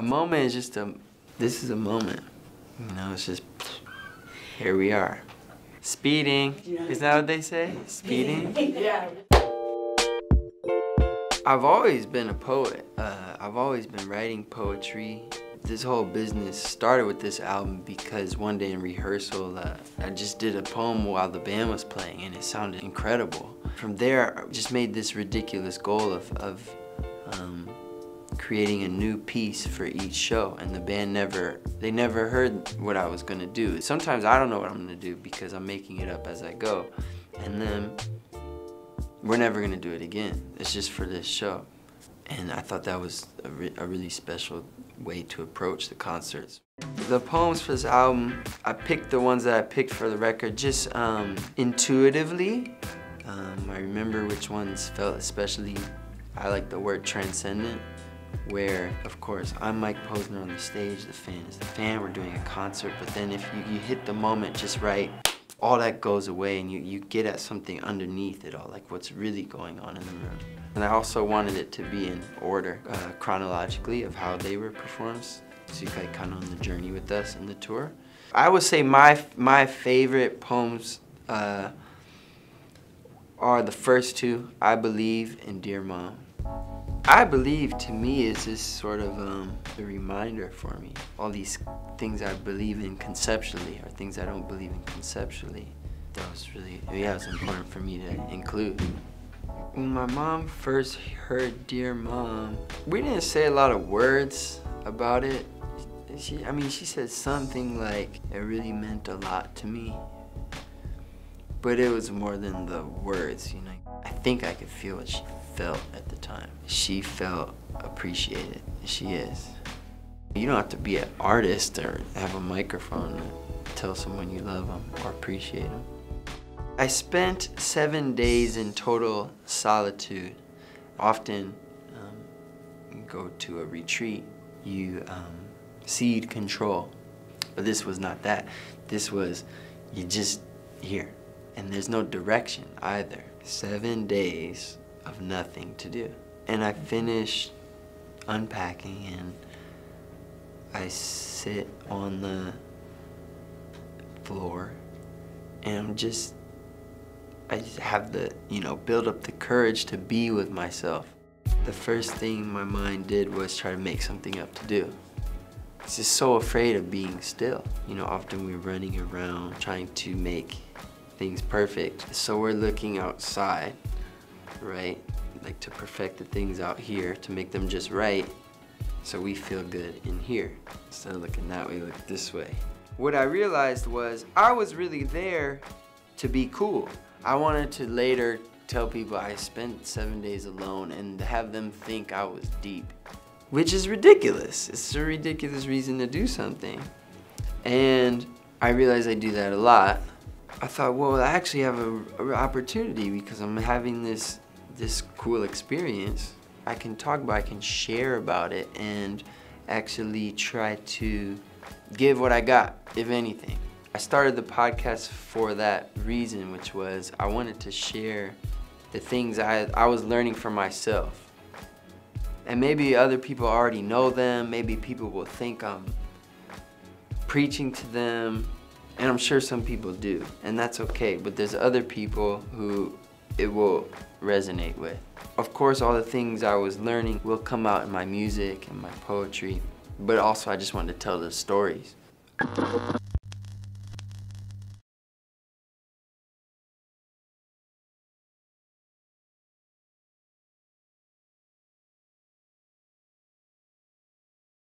A moment is just this is a moment. You know, it's just, here we are. Speeding, is that what they say? Speeding? Yeah. I've always been a poet. I've always been writing poetry. This whole business started with this album because one day in rehearsal, I just did a poem while the band was playing and it sounded incredible. From there, I just made this ridiculous goal of creating a new piece for each show, and the band never heard what I was gonna do. Sometimes I don't know what I'm gonna do because I'm making it up as I go, and then we're never gonna do it again. It's just for this show. And I thought that was a really special way to approach the concerts. The poems for this album, I picked the ones that I picked for the record just intuitively. I remember which ones felt especially, I like the word transcendent, where, of course, I'm Mike Posner on the stage, the fan is the fan, we're doing a concert, but then if you hit the moment just right, all that goes away and you get at something underneath it all, like what's really going on in the room. And I also wanted it to be in order, chronologically, of how they were performed, so you guys kind of on the journey with us in the tour. I would say my favorite poems are the first two, I Believe and Dear Mom. I Believe, to me, is this sort of a reminder for me. All these things I believe in conceptually are things I don't believe in conceptually. That was really, yeah, it was important for me to include. When my mom first heard Dear Mom, we didn't say a lot of words about it. She said something like, it really meant a lot to me. But it was more than the words, you know. I think I could feel what she felt at the time. She felt appreciated, she is. You don't have to be an artist or have a microphone to tell someone you love them or appreciate them. I spent 7 days in total solitude. Often you go to a retreat, you cede control. But this was not that. This was, you just here. And there's no direction either. 7 days of nothing to do. And I finished unpacking and I sit on the floor and I just have the, build up the courage to be with myself. The first thing my mind did was try to make something up to do. I was just so afraid of being still. Often we're running around trying to make things perfect. So we're looking outside, right? Like to perfect the things out here, to make them just right, so we feel good in here. Instead of looking that way, look this way. What I realized was I was really there to be cool. I wanted to later tell people I spent 7 days alone and have them think I was deep, which is ridiculous. It's a ridiculous reason to do something. And I realized I do that a lot. I thought, well, I actually have an opportunity because I'm having this cool experience. I can talk about it, I can share about it, and actually try to give what I got, if anything. I started the podcast for that reason, which was I wanted to share the things I was learning for myself. And maybe other people already know them, maybe people will think I'm preaching to them, and I'm sure some people do, and that's okay, but there's other people who it will resonate with. Of course, all the things I was learning will come out in my music and my poetry, but also I just wanted to tell the stories.